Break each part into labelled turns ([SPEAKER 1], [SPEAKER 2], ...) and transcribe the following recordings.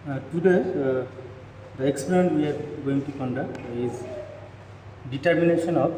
[SPEAKER 1] Today, the experiment we are going to conduct is determination of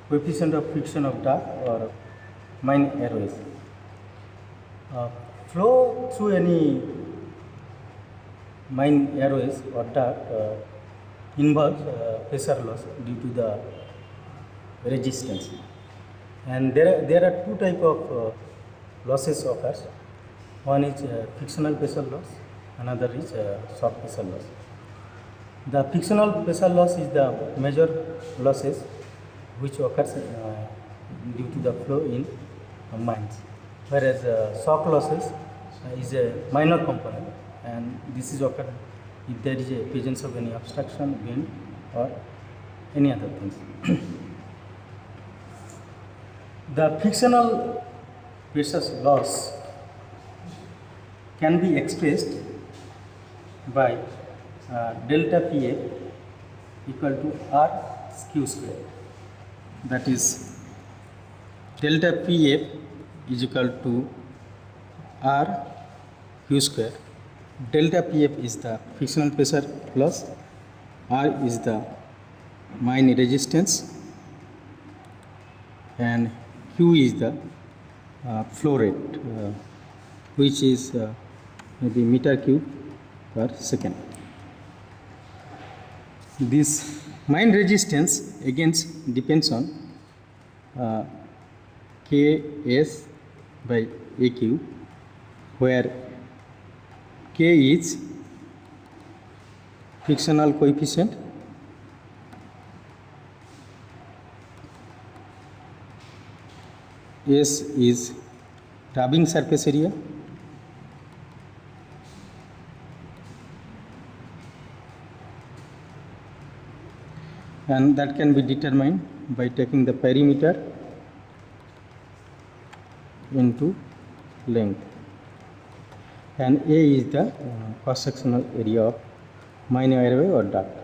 [SPEAKER 1] coefficient of friction of duct or mine airways. Flow through any mine airways or duct involves pressure loss due to the resistance. And there are two type of losses occurs. One is frictional pressure loss, another is shock pressure loss. The frictional pressure loss is the major losses which occurs due to the flow in mines, whereas shock losses is a minor component, and this is occurred if there is a presence of any obstruction, wind, or any other things. The frictional pressure loss can be expressed by delta PA equal to R Q square. That is, delta PF is equal to R Q square. Delta PF is the frictional pressure loss, R is the mine resistance, and Q is the flow rate, which is maybe meter cube per second. This mine resistance against depends on Ks by Aq, where K is frictional coefficient, S is rubbing surface area, and that can be determined by taking the perimeter into length, and A is the cross sectional area of mine airway or duct.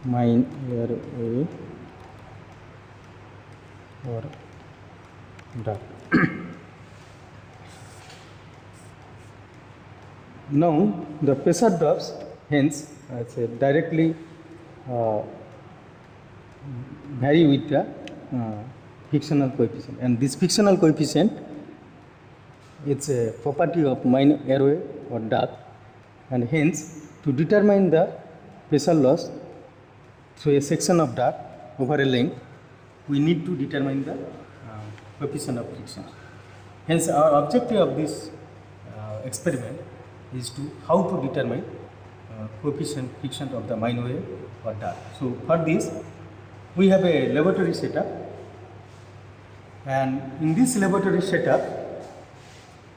[SPEAKER 1] Mine airway or duct. Now the pressure drops, hence directly vary with the frictional coefficient, and this frictional coefficient, it's a property of mine airway or duct, and hence to determine the pressure loss through a section of duct over a length, we need to determine the coefficient of friction. Hence our objective of this experiment is to how to determine coefficient friction of the mine wave or duct. So for this we have a laboratory setup, and in this laboratory setup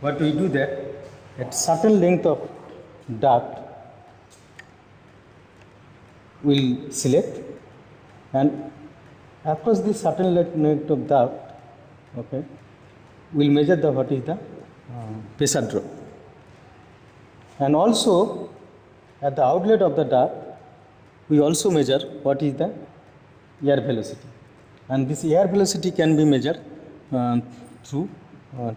[SPEAKER 1] what we do that at certain length of duct we'll select, and across this certain length of duct, okay, we'll measure the what is the pressure drop, and also at the outlet of the duct we also measure what is the air velocity, and this air velocity can be measured through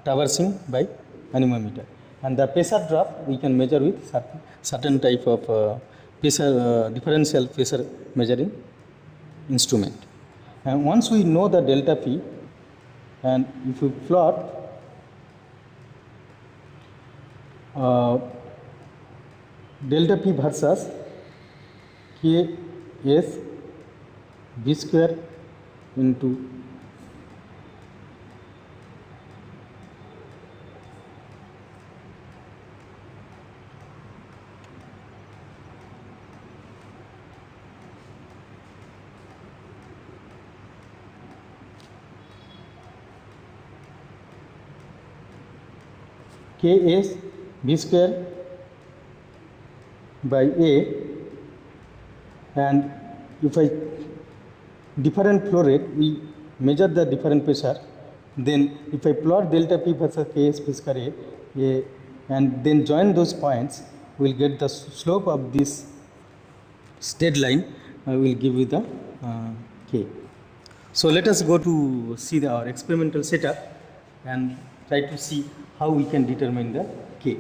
[SPEAKER 1] traversing by anemometer, and the pressure drop we can measure with certain type of pressure differential pressure measuring instrument. And once we know the delta P, and if we plot delta P versus Ks B square into Ks B square by A, and if I different flow rate, we measure the different pressure, then if I plot delta P versus Ks B square A, and then join those points, we will get the slope of this straight line, will give you the K. So let us go to see our experimental setup, and try to see how we can determine the K.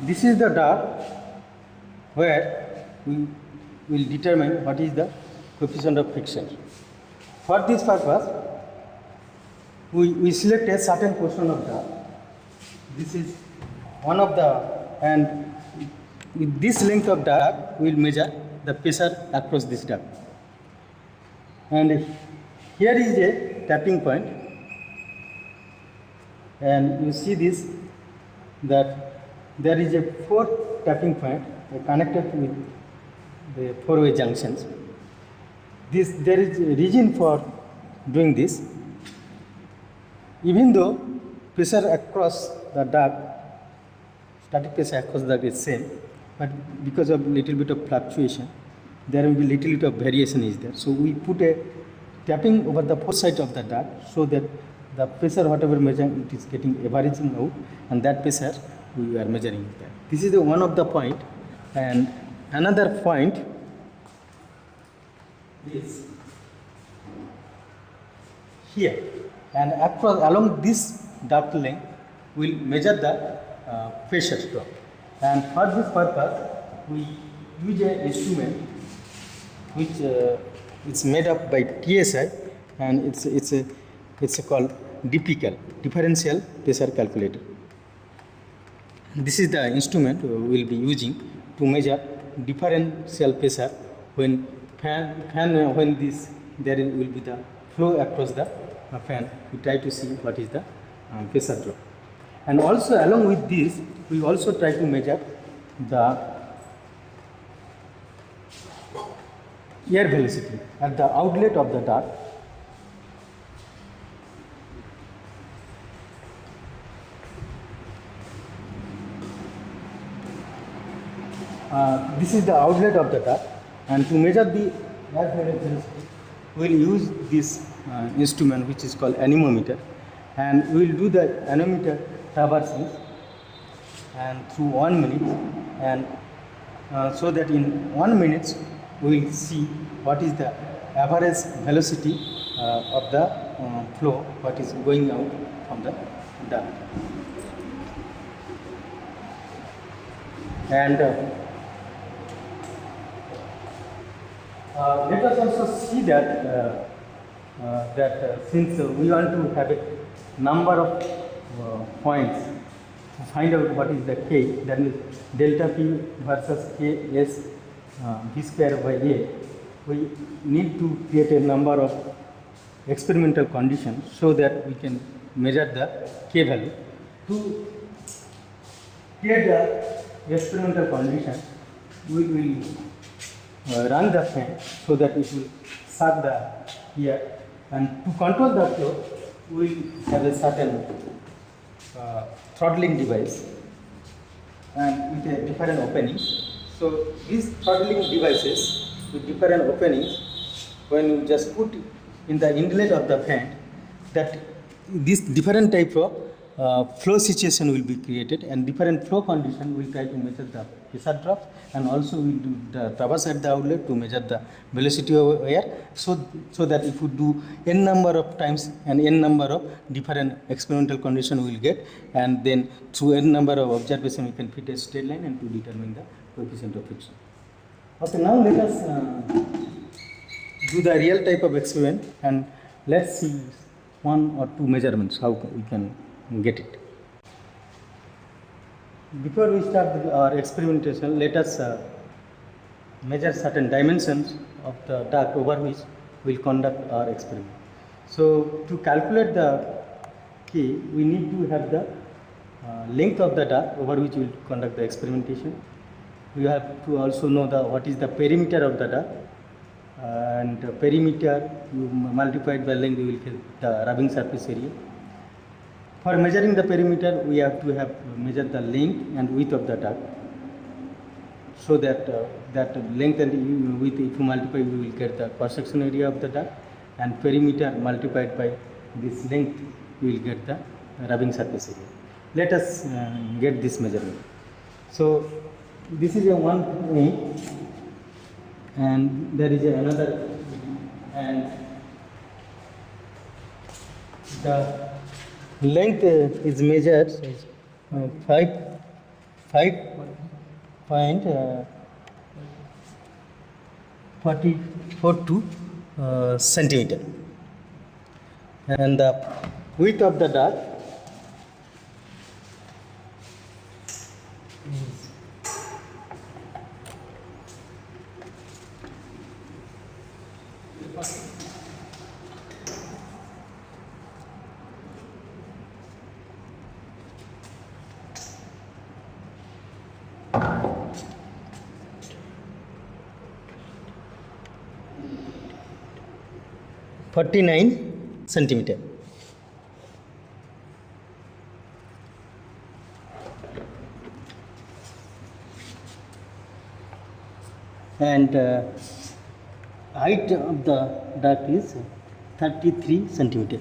[SPEAKER 1] This is the duct where we will determine what is the coefficient of friction. For this purpose, we select a certain portion of duct. This is one of the, and with this length of duct, we will measure the pressure across this duct. And here is a tapping point, and you see this, that there is a 4 tapping point connected with the 4-way junctions. There is a reason for doing this. Even though pressure across the duct, static pressure across the duct is same, but because of little bit of fluctuation, there will be little bit of variation is there. So we put a tapping over the 4 sides of the duct so that the pressure, whatever measuring, it is getting averaging out, and that pressure we are measuring that. This is the one of the point, and another point is here, and across along this duct length we will measure the pressure drop. And for this purpose we use an instrument which is made up by TSI, and it's called DPCAL, differential pressure calculator. This is the instrument we will be using to measure differential pressure when when this there will be the flow across the fan. We try to see what is the pressure drop. And also along with this, we also try to measure the air velocity at the outlet of the duct. This is the outlet of the duct, and to measure the air velocity, we will use this instrument which is called anemometer, and we will do the anemometer traversing and through 1 minute, and so that in 1 minute we will see what is the average velocity of the flow, what is going out from the duct. And let us also see that since we want to have a number of points to find out what is the K, that is delta P versus K S V square by A, we need to create a number of experimental conditions so that we can measure the K value. To create the experimental condition, we will run the fan so that it will suck the air, and to control the flow, we will have a certain throttling device and with a different openings. So these throttling devices with different openings, when you just put in the inlet of the fan, that this different type of flow situation will be created, and different flow condition will try to measure the pressure drop, and also we do the traverse at the outlet to measure the velocity of air, so that if we do n number of times and n number of different experimental condition we will get, and then through n number of observation we can fit a straight line and to determine the coefficient of friction. Okay, now let us do the real type of experiment, and let's see 1 or 2 measurements how we can get it. Before we start our experimentation, let us measure certain dimensions of the duct over which we will conduct our experiment. So to calculate the K, we need to have the length of the duct over which we will conduct the experimentation. We have to also know what is the perimeter of the duct, and perimeter multiplied by length you will get the rubbing surface area. For measuring the perimeter, we have to measure the length and width of the duct, so that that length and width, if you multiply, we will get the cross-section area of the duct, and perimeter multiplied by this length, we will get the rubbing surface area. Let us get this measurement. So this is a one thing, and there is another, and the length is measured 5.44 centimeter, and the width of the duct is 49 centimeter. And height of the duct is 33 centimeter.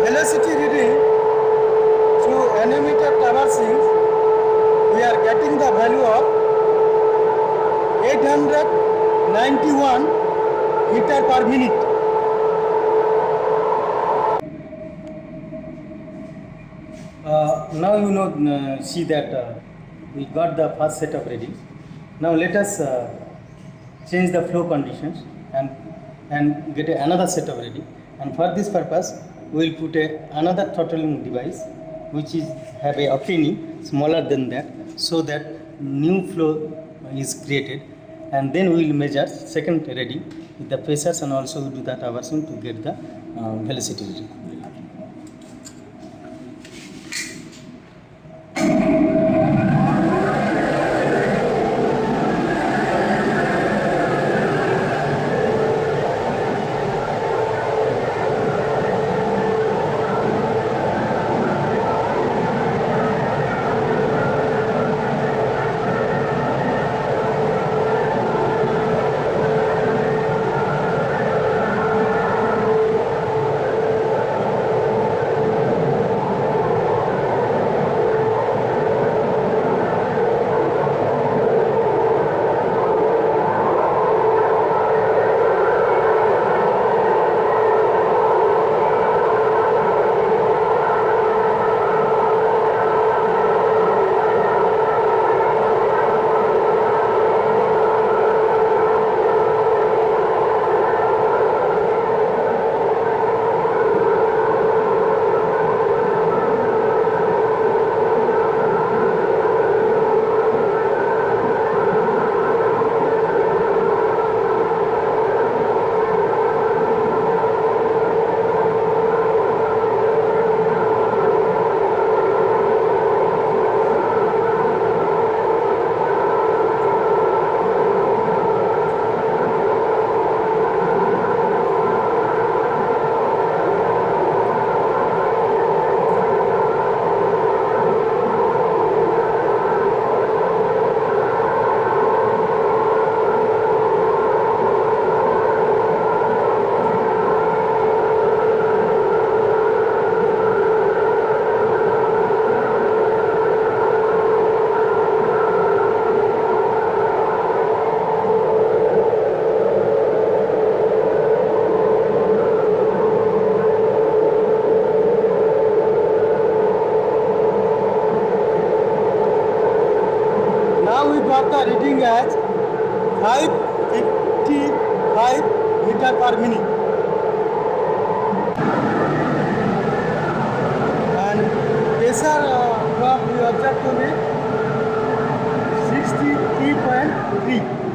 [SPEAKER 1] Velocity reading through nanometer traversing, we are getting the value of 891 meter per minute. Now see that we got the first set of readings. Now let us change the flow conditions and get another set of reading. And for this purpose, we will put another throttling device which is have a opening smaller than that, so that new flow is created, and then we will measure second reading with the phasors, and also do that traversing to get the velocity reading. the reading as 555 meter per minute. And pressure drop we observe to be 63.3.